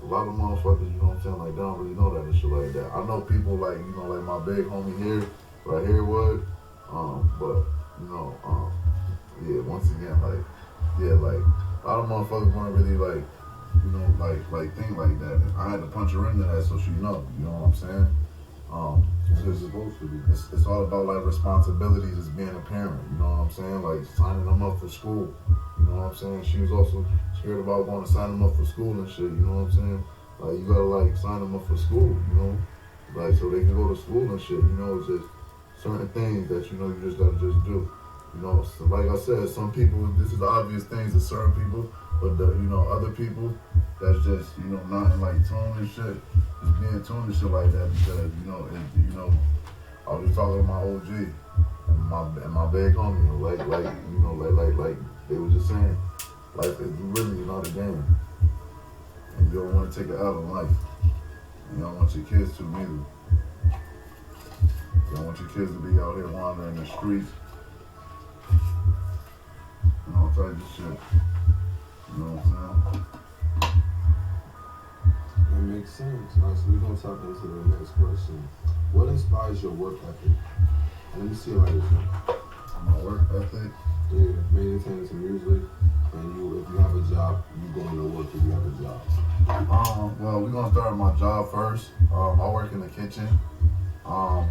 a lot of motherfuckers, you know what I'm saying, like they don't really know that and shit like that. I know people like, you know, like my big homie here, right here would, but you know, yeah, once again, like, yeah, like a lot of motherfuckers weren't really like, you know, like think like that. I had to punch her into that so she you know what I'm saying? It's That's just supposed to be. it's all about like responsibilities as being a parent. You know what I'm saying? Like signing them up for school. You know what I'm saying? She was also scared about going to sign them up for school and shit. You know what I'm saying? Like you gotta like sign them up for school. You know, like so they can go to school and shit. You know, it's just certain things that you know you just gotta just do. You know, so like I said, some people this is obvious things to certain people, but you know other people that's just you know not in like tune and shit, just being tuned and shit like that because you know I was just talking to my OG and my big homie, like you know, like they were just saying, life is really not a game, and you don't want to take it out in life. You don't want your kids to neither. You don't want your kids to be out here wandering the streets, and all types of shit. You know what I'm saying? That makes sense. All right, so we're gonna tap into the next question. What inspires your work ethic? Let me see it like this one. My work ethic. Yeah, maintaining some music, and you, if you have a job, you going to work if you have a job. Well, we're gonna start my job first. I work in the kitchen. Um,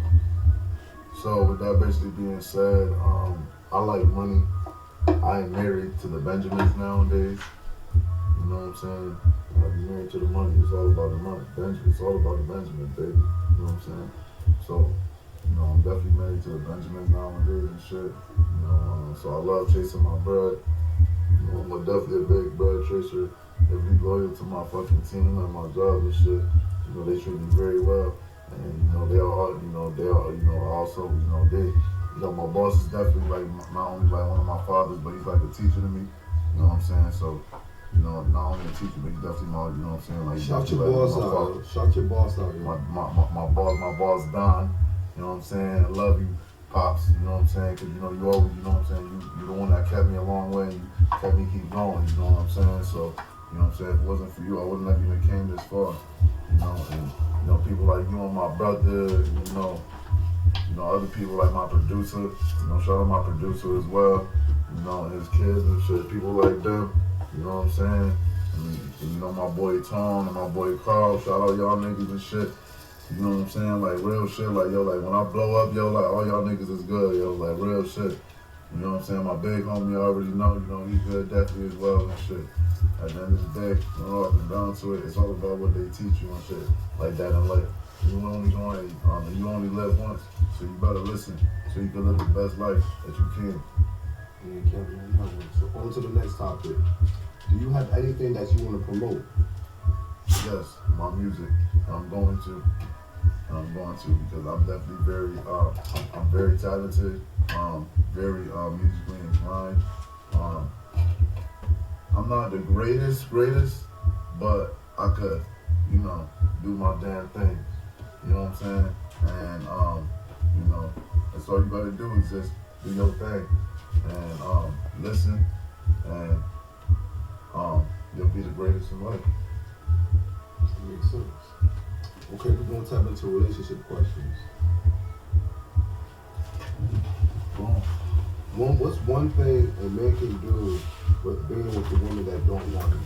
so with that basically being said, I like money. I ain't married to the Benjamins nowadays. You know what I'm saying? I be married to the money. It's all about the money. It's all about the Benjamins, baby. You know what I'm saying? So, you know, I'm definitely married to the Benjamins nowadays and shit. You know, so I love chasing my bread. You know, I'm definitely a big bread chaser. If you loyal to my fucking team and my job and shit, you know, they treat me very well. And, you know, they are, you know, also, you know, you know, my boss is definitely like not only like one of my fathers, but he's like a teacher to me. You know what I'm saying? So, you know, not only a teacher, but he's definitely my, you know what I'm saying? Like, Shout your like boss my out. father. Shout your boss out. My boss Don. You know what I'm saying? I love you, pops. You know what I'm saying? Because you know you always, you know what I'm saying. You the one that kept me a long way. And you kept me keep going. You know what I'm saying? So you know what I'm saying. If it wasn't for you, I wouldn't have even came this far. You know, and you know people like you and my brother. You know other people like my producer. You know, shout out my producer as well. You know, and his kids and shit. People like them. You know what I'm saying? And you know my boy Tom and my boy Carl. Shout out y'all niggas and shit. You know what I'm saying? Like real shit. Like yo, like when I blow up, yo, like all y'all niggas is good, yo, like real shit. You know what I'm saying? My big homie already know, you know, he's good definitely as well and shit. At the end of the day, when it all comes down to it, it's all about what they teach you and shit. Like that in life. You only live once, so you better listen so you can live the best life that you can. Yeah, Kevin, so on to the next topic. Do you have anything that you want to promote? Yes, my music. I'm going to. Because I'm definitely I'm very talented, very musically inclined. Um, I'm not the greatest, but I could, you know, do my damn thing. You know what I'm saying? And you know, that's all you gotta do is just do your thing and listen, and you'll be the greatest in life. That makes sense. Okay, we're gonna tap into relationship questions. Boom. What's one thing a man can do with being with a woman that don't want him?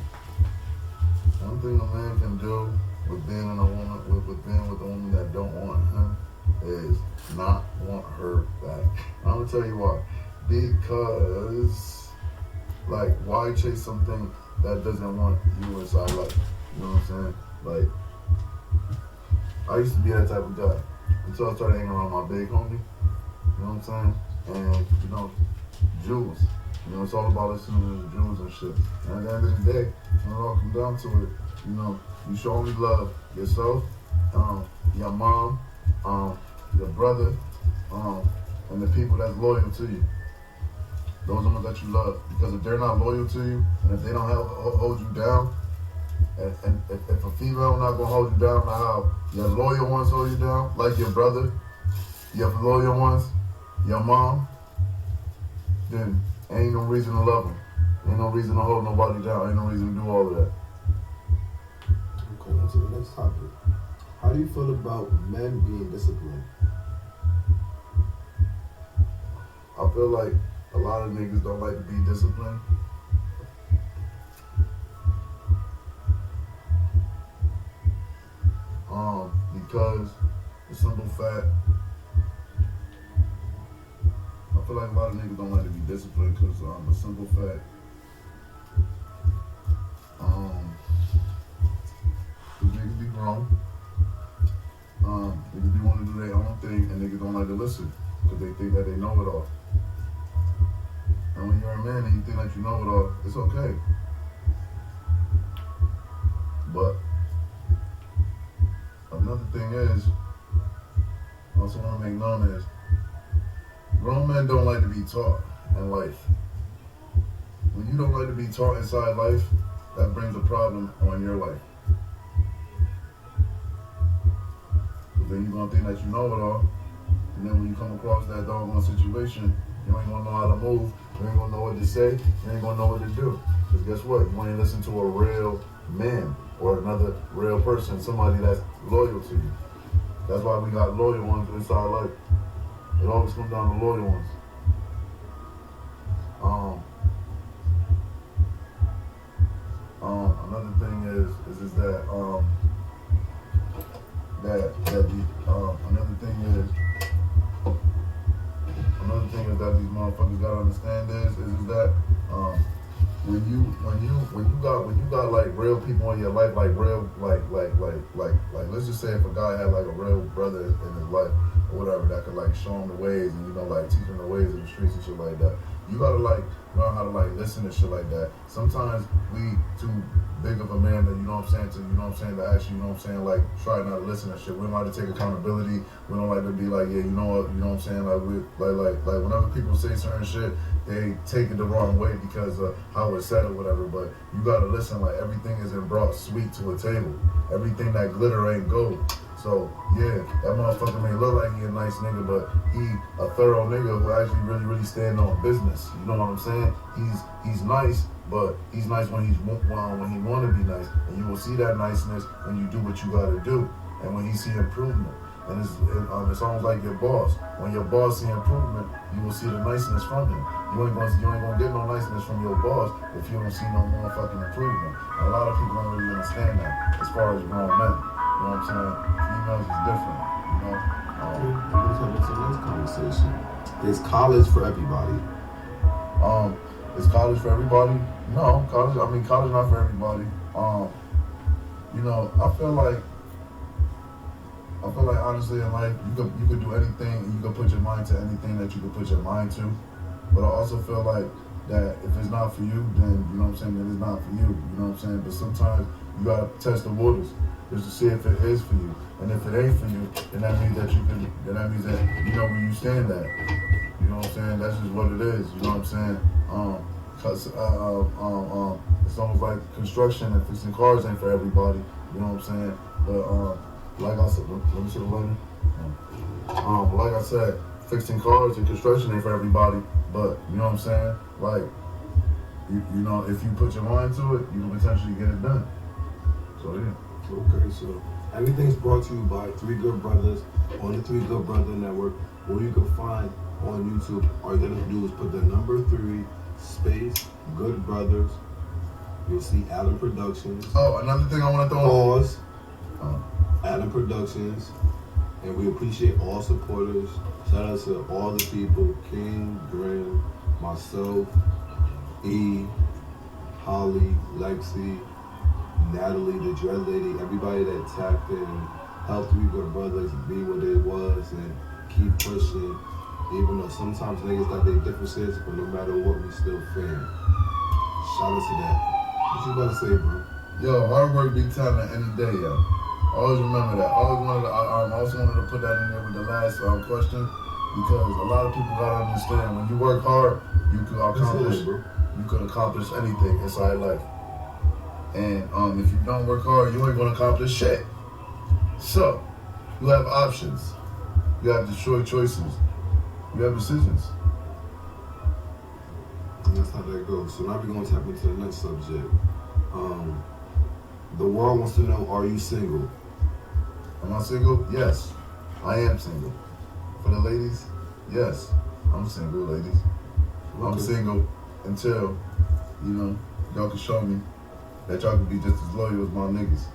One thing a man can do with being in a woman with being with a woman that don't want him is not want her back. I'm gonna tell you why. Because like why chase something that doesn't want you inside life? You know what I'm saying? Like I used to be that type of guy until I started hanging around my big homie. You know what I'm saying? And you know, Jews. You know, it's all about listening to the Jews and shit. And at the end of the day, when it all comes down to it, you know, you should only love yourself, your mom, your brother, and the people that's loyal to you. Those are the ones that you love. Because if they're not loyal to you, and if they don't hold you down, and if a female not gonna hold you down, how your loyal ones hold you down, like your brother, your loyal ones, your mom, then ain't no reason to love them. Ain't no reason to hold nobody down. Ain't no reason to do all of that. Okay. topic. How do you feel about men being disciplined? I feel like a lot of niggas don't like to be disciplined. Because the simple fact, I feel like a lot of niggas don't like to be disciplined because the simple fact, these niggas be grown, niggas be wanting to do their own thing, and niggas don't like to listen because they think that they know it all. And when you're a man and you think that you know it all, it's okay. But another thing is, I also want to make known is, grown men don't like to be taught in life. When you don't like to be taught inside life, that brings a problem on your life. Because then you're going to think that you know it all, and then when you come across that doggone situation, you ain't going to know how to move, you ain't going to know what to say, you ain't going to know what to do. Because guess what? You ain't listen to a real man or another real person, somebody that's loyal to you. That's why we got loyal ones inside life. It always comes down to loyal ones. Another thing is that another thing is that these motherfuckers gotta understand is that when you got like real people in your life, like real like let's just say if a guy had like a real brother in his life or whatever that could like show him the ways and like teach him the ways of the streets and shit like that. You gotta like learn how to like listen to shit like that. Sometimes we too big of a man that to actually, like try not to listen to shit. We don't like to take accountability. We don't like to be like, yeah, you know what I'm saying? Like we like whenever people say certain shit, they take it the wrong way because of how it's said or whatever. But you gotta listen, like everything isn't brought sweet to a table. Everything that glitter ain't gold. So yeah, that motherfucker may look like he a nice nigga, but he a thorough nigga who actually really stand on business. You know what I'm saying? He's nice, but he's nice when he want to be nice, and you will see that niceness when you do what you gotta do, and when he see improvement. And it's almost like your boss. When your boss see improvement, you will see the niceness from him. You ain't gonna get no niceness from your boss if you don't see no motherfucking improvement. And a lot of people don't really understand that as far as grown men. You know what I'm saying? Females is different. You know. Let's have the next conversation. Is college for everybody? Is college for everybody? No, college not for everybody. I feel like honestly in life you could do anything and you could put your mind to anything that you could put your mind to. But I also feel like that if it's not for you, then you know what I'm saying, then it's not for you. You know what I'm saying? But sometimes you gotta test the waters just to see if it is for you. And if it ain't for you, then that means that you know where you stand at. You know what I'm saying? That's just what it is. You know what I'm saying? It's almost like construction and fixing cars ain't for everybody. You know what I'm saying? But like I said, let me see the lighting. Like I said, fixing cars and construction ain't for everybody. But you know what I'm saying? Like you know, if you put your mind to it, you can potentially get it done. So yeah. Okay, so everything's brought to you by Three Good Brothers on the Three Good Brother Network, or you can find on YouTube. All you gotta do is put the number 3 space Good Brothers. You'll see Adam Productions. Oh, another thing I want to throw pause. Adam Productions, and we appreciate all supporters. Shout out to all the people: King, Grim, myself, E, Holly, Lexi, Natalie, the Dread Lady, everybody that tapped in and helped Three Good Brothers be what it was and keep pushing. Even though sometimes niggas got their differences, but no matter what, we still fam. Shout out to that. What you about to say, bro? Yo, hard work beat talent any day, yo. Always remember that. I also wanted to put that in there with the last question, because a lot of people gotta understand when you work hard, you could accomplish anything inside life. And if you don't work hard, you ain't gonna accomplish shit. So you have options. You have choices. You have decisions. And that's how that goes. So now we're gonna tap into the next subject. The world wants to know: are you single? Am I single? Yes, I am single. For the ladies, yes, I'm single, ladies. I'm Okay. single until, y'all can show me that y'all can be just as loyal as my niggas.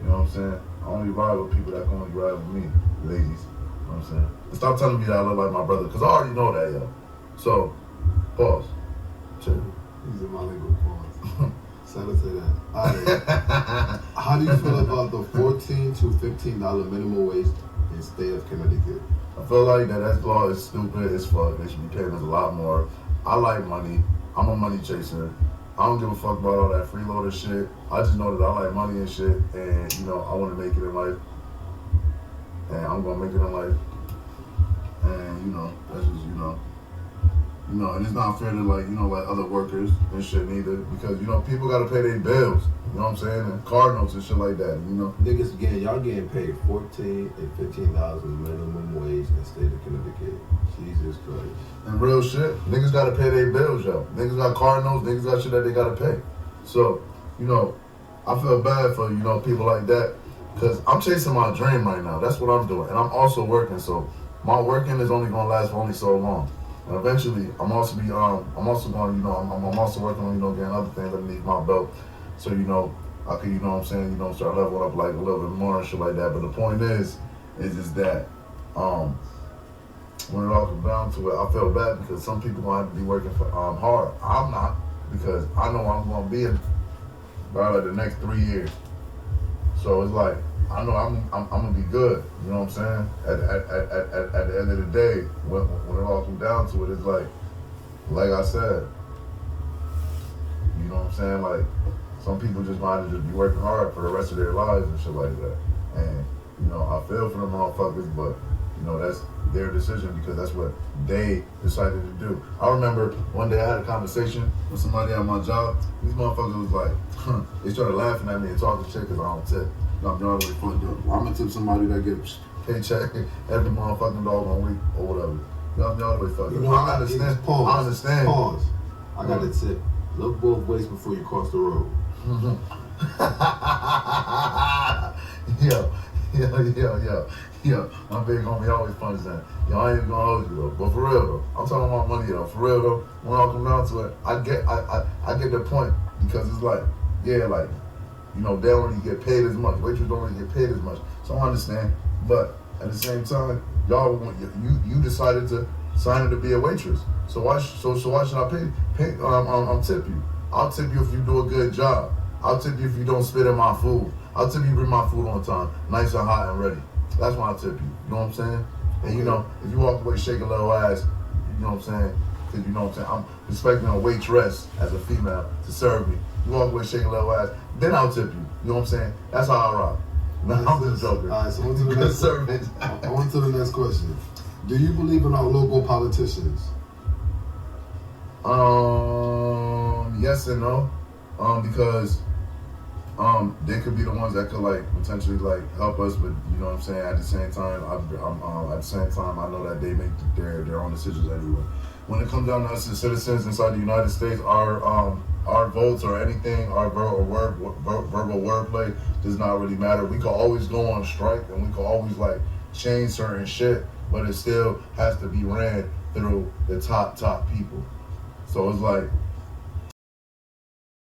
You know what I'm saying? I only ride with people that can only ride with me, ladies. You know what I'm saying? And stop telling me that I look like my brother, because I already know that, yo. So, pause. Chill. These are my legal pawns. Shout out to that. Alright. How do you feel about the $14 to $15 minimum wage in the state of Connecticut? I feel like that law is stupid as fuck. They should be paying us a lot more. I like money. I'm a money chaser. I don't give a fuck about all that freeloader shit. I just know that I like money and shit, and I want to make it in life, and I'm gonna make it in life, and that's just and it's not fair to like other workers and shit neither, because people gotta pay their bills. You know what I'm saying? And car notes and shit like that. Niggas y'all getting paid $14 and $15 minimum wage in the state of Connecticut. Jesus Christ. And real shit, niggas gotta pay their bills, yo. Niggas got car notes, niggas got shit that they gotta pay. So, I feel bad for, people like that, because I'm chasing my dream right now. That's what I'm doing. And I'm also working, so my working is only gonna last for only so long. And eventually, I'm also working on, getting other things underneath my belt. So, I could, start leveling up like a little bit more and shit like that. But the point is just that, when it all comes down to it, I feel bad because some people gonna have to be working for hard. I'm not, because I know I'm gonna be in by like the next 3 years. So it's like I know I'm gonna be good. You know what I'm saying? At the end of the day, when it all comes down to it, it's like I said. You know what I'm saying? Like some people just might just be working hard for the rest of their lives and shit like that. And I feel for them motherfuckers, but that's their decision because that's what they decided to do. I remember one day I had a conversation with somebody at my job. These motherfuckers was like, they started laughing at me and talking shit because I don't tip. I'm not really fun, dude. I'm gonna tip somebody that gets paycheck every motherfucking doggone week or whatever. Y'all the way fucking. I understand. Pause. I understand. Pause. I got a tip. Look both ways before you cross the road. Yo, my big homie always punches that. Yo, I ain't even gonna hold you though. But for real though, I'm talking about money though. For real though, when I come down to it, I get the point because it's like, yeah, like, they don't really get paid as much. Waiters don't really get paid as much. So I understand. But at the same time, you decided to sign up to be a waitress. So why should I tip you? I'll tip you if you do a good job. I'll tip you if you don't spit in my food. I'll tip you bring my food on time, nice and hot and ready. That's why I'll tip you. You know what I'm saying? And if you walk away shaking a little ass, you know what I'm saying? Because I'm expecting a waitress as a female to serve me. You walk away shaking a little ass, then I'll tip you. You know what I'm saying? That's how I rock. No, I'm just joking. All right, so on to the next service. On to the next question. Do you believe in our local politicians? Yes and no. Because they could be the ones that could like potentially like help us, but you know what I'm saying. At the same time, I know that they make their own decisions anyway. When it comes down to us as citizens inside the United States, our votes or anything, our verbal wordplay does not really matter. We could always go on strike and we could always like change certain shit, but it still has to be ran through the top people. So it's like